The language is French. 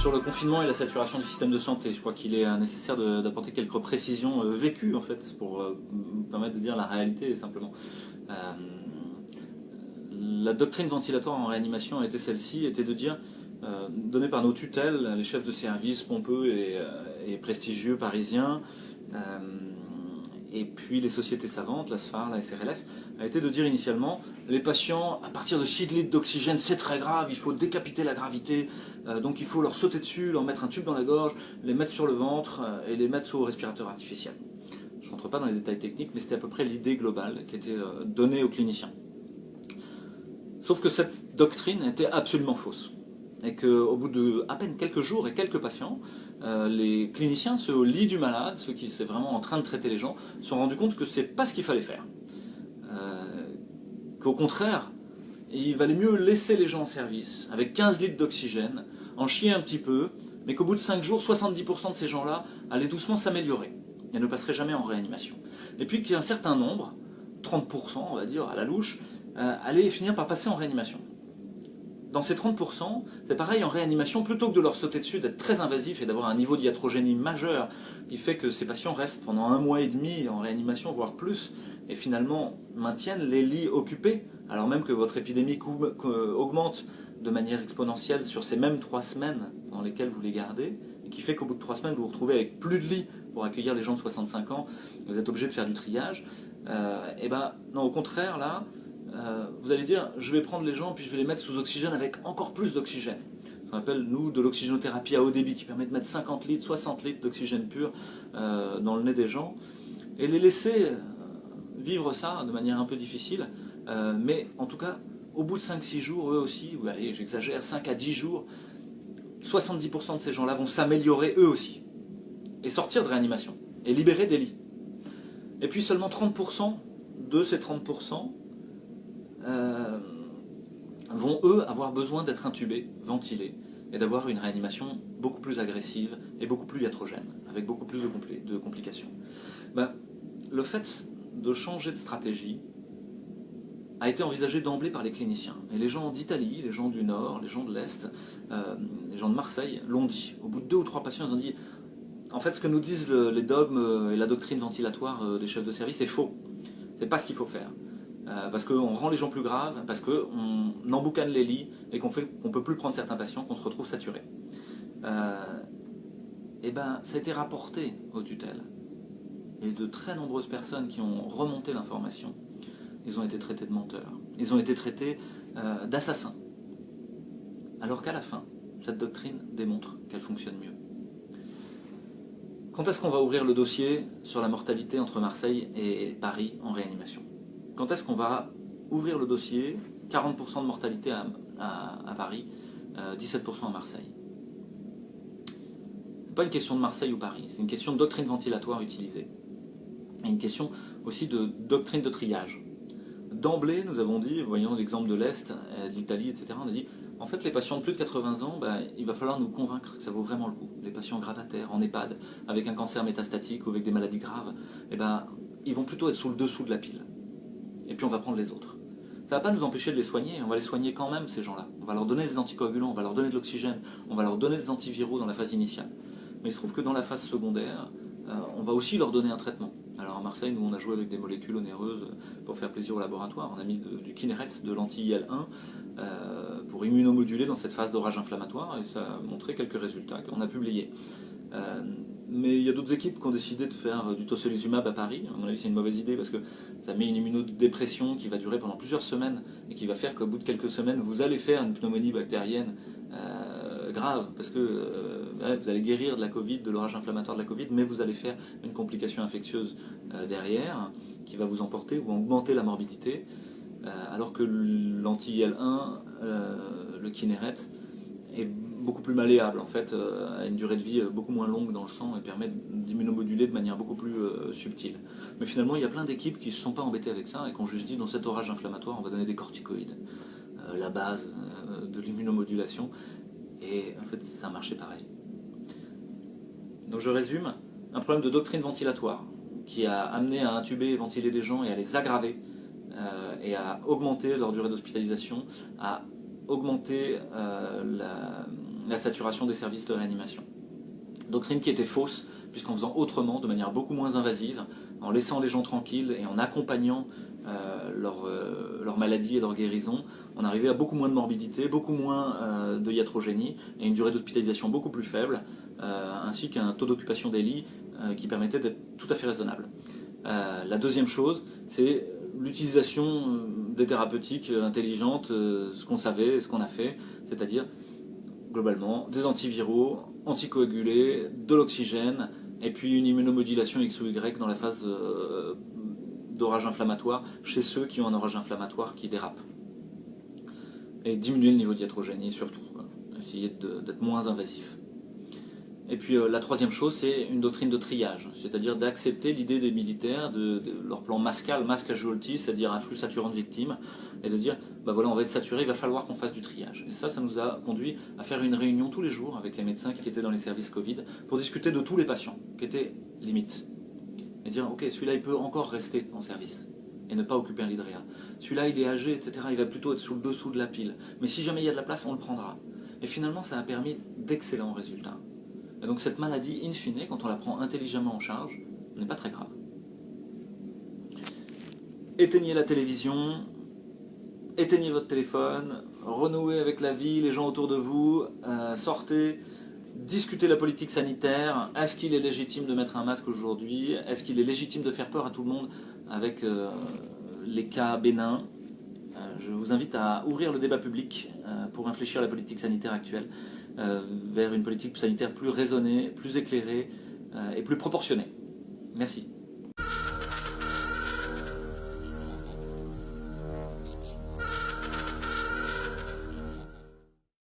Sur le confinement et la saturation du système de santé, je crois qu'il est nécessaire d'apporter quelques précisions vécues en fait pour permettre de dire la réalité simplement. Euh, la doctrine ventilatoire en réanimation a été celle-ci, était de dire, donnée par nos tutelles, les chefs de service pompeux et prestigieux parisiens, et puis les sociétés savantes, la SFAR, la SRLF, a été de dire initialement, les patients, à partir de 6 litres d'oxygène, c'est très grave, il faut décapiter la gravité, donc il faut leur sauter dessus, leur mettre un tube dans la gorge, les mettre sur le ventre et les mettre sous respirateur artificiel. Je ne rentre pas dans les détails techniques, mais c'était à peu près l'idée globale qui était donnée aux cliniciens. Sauf que cette doctrine était absolument fausse. Et qu'au bout de à peine quelques jours et quelques patients, les cliniciens, ceux au lit du malade, ceux qui sont vraiment en train de traiter les gens, se sont rendus compte que c'est pas ce qu'il fallait faire. Qu'au contraire, il valait mieux laisser les gens en service, avec 15 litres d'oxygène, en chier un petit peu, mais qu'au bout de 5 jours, 70% de ces gens-là allaient doucement s'améliorer. Ils ne passeraient jamais en réanimation. Et puis qu'un certain nombre, 30% on va dire à la louche, allaient finir par passer en réanimation. Dans ces 30%, c'est pareil en réanimation, plutôt que de leur sauter dessus, d'être très invasif et d'avoir un niveau d'iatrogénie majeur qui fait que ces patients restent pendant 1 mois et demi en réanimation, voire plus, et finalement maintiennent les lits occupés, alors même que votre épidémie augmente de manière exponentielle sur ces mêmes 3 semaines dans lesquelles vous les gardez, et qui fait qu'au bout de 3 semaines, vous vous retrouvez avec plus de lits pour accueillir les gens de 65 ans, vous êtes obligé de faire du triage. Et ben non, au contraire, là, vous allez dire, je vais prendre les gens puis je vais les mettre sous oxygène avec encore plus d'oxygène. Ce qu'on appelle, nous, de l'oxygénothérapie à haut débit, qui permet de mettre 50 litres, 60 litres d'oxygène pur dans le nez des gens, et les laisser vivre ça de manière un peu difficile, mais en tout cas, au bout de 5-6 jours, eux aussi, ou allez, j'exagère, 5 à 10 jours, 70% de ces gens-là vont s'améliorer eux aussi, et sortir de réanimation, et libérer des lits. Et puis seulement 30% de ces 30% vont eux avoir besoin d'être intubés, ventilés, et d'avoir une réanimation beaucoup plus agressive et beaucoup plus iatrogène, avec beaucoup plus de complications. Ben, le fait de changer de stratégie a été envisagé d'emblée par les cliniciens. Et les gens d'Italie, les gens du Nord, les gens de l'Est, les gens de Marseille l'ont dit. Au bout de 2 ou 3 patients, ils ont dit en fait, ce que nous disent les dogmes et la doctrine ventilatoire des chefs de service, c'est faux. C'est pas ce qu'il faut faire. Parce qu'on rend les gens plus graves, parce qu'on emboucane les lits et qu'on ne peut plus prendre certains patients, qu'on se retrouve saturés. Et ben, ça a été rapporté aux tutelles. Et de très nombreuses personnes qui ont remonté l'information, ils ont été traités de menteurs. Ils ont été traités d'assassins. Alors qu'à la fin, cette doctrine démontre qu'elle fonctionne mieux. Quand est-ce qu'on va ouvrir le dossier sur la mortalité entre Marseille et Paris en réanimation? Quand est-ce qu'on va ouvrir le dossier 40% de mortalité à Paris, 17% à Marseille. Ce n'est pas une question de Marseille ou Paris, c'est une question de doctrine ventilatoire utilisée. Et une question aussi de doctrine de triage. D'emblée, nous avons dit, voyons l'exemple de l'Est, de l'Italie, etc., on a dit, en fait, les patients de plus de 80 ans, il va falloir nous convaincre que ça vaut vraiment le coup. Les patients gravataires, en EHPAD, avec un cancer métastatique ou avec des maladies graves, ils vont plutôt être sous le dessous de la pile. Et puis on va prendre les autres. Ça ne va pas nous empêcher de les soigner, on va les soigner quand même, ces gens-là. On va leur donner des anticoagulants, on va leur donner de l'oxygène, on va leur donner des antiviraux dans la phase initiale. Mais il se trouve que dans la phase secondaire, on va aussi leur donner un traitement. Alors à Marseille, nous on a joué avec des molécules onéreuses pour faire plaisir au laboratoire. On a mis du Kineret, de l'anti-IL-1, pour immunomoduler dans cette phase d'orage inflammatoire, et ça a montré quelques résultats qu'on a publiés. Mais il y a d'autres équipes qui ont décidé de faire du tocilizumab à Paris. À mon avis, c'est une mauvaise idée parce que ça met une immunodépression qui va durer pendant plusieurs semaines et qui va faire qu'au bout de quelques semaines, vous allez faire une pneumonie bactérienne grave parce que vous allez guérir de la Covid, de l'orage inflammatoire de la Covid, mais vous allez faire une complication infectieuse derrière qui va vous emporter ou augmenter la morbidité, alors que l'anti-IL-1, le Kineret, est beaucoup plus malléable en fait, a une durée de vie beaucoup moins longue dans le sang et permet d'immunomoduler de manière beaucoup plus subtile. Mais finalement, il y a plein d'équipes qui ne se sont pas embêtées avec ça et qui ont juste dit dans cet orage inflammatoire, on va donner des corticoïdes, la base de l'immunomodulation, et en fait, ça a marché pareil. Donc je résume, un problème de doctrine ventilatoire qui a amené à intuber et ventiler des gens et à les aggraver et à augmenter leur durée d'hospitalisation, à augmenter la saturation des services de réanimation. Doctrine qui était fausse, puisqu'en faisant autrement, de manière beaucoup moins invasive, en laissant les gens tranquilles et en accompagnant leur maladie et leur guérison, on arrivait à beaucoup moins de morbidité, beaucoup moins de iatrogénie et une durée d'hospitalisation beaucoup plus faible, ainsi qu'un taux d'occupation des lits qui permettait d'être tout à fait raisonnable. La deuxième chose, c'est l'utilisation des thérapeutiques intelligentes, ce qu'on savait, ce qu'on a fait, c'est-à-dire globalement des antiviraux, anticoagulés, de l'oxygène, et puis une immunomodulation X ou Y dans la phase d'orage inflammatoire chez ceux qui ont un orage inflammatoire qui dérape. Et diminuer le niveau d'hiatrogénie surtout, essayer d'être moins invasif. Et puis la troisième chose, c'est une doctrine de triage, c'est-à-dire d'accepter l'idée des militaires, de leur plan MASCAL, Mass Casualty, c'est-à-dire un flux saturant de victimes, et de dire, bah voilà, on va être saturé, il va falloir qu'on fasse du triage. Et ça nous a conduit à faire une réunion tous les jours avec les médecins qui étaient dans les services Covid, pour discuter de tous les patients qui étaient limites. Et dire, ok, celui-là il peut encore rester en service, et ne pas occuper un lit de réa. Celui-là il est âgé, etc., il va plutôt être sous le dessous de la pile. Mais si jamais il y a de la place, on le prendra. Et finalement, ça a permis d'excellents résultats. Et donc cette maladie, in fine, quand on la prend intelligemment en charge, n'est pas très grave. Éteignez la télévision, éteignez votre téléphone, renouez avec la vie, les gens autour de vous, sortez, discutez la politique sanitaire. Est-ce qu'il est légitime de mettre un masque aujourd'hui? Est-ce qu'il est légitime de faire peur à tout le monde avec les cas bénins? Je vous invite à ouvrir le débat public pour infléchir la politique sanitaire actuelle vers une politique sanitaire plus raisonnée, plus éclairée et plus proportionnée. Merci.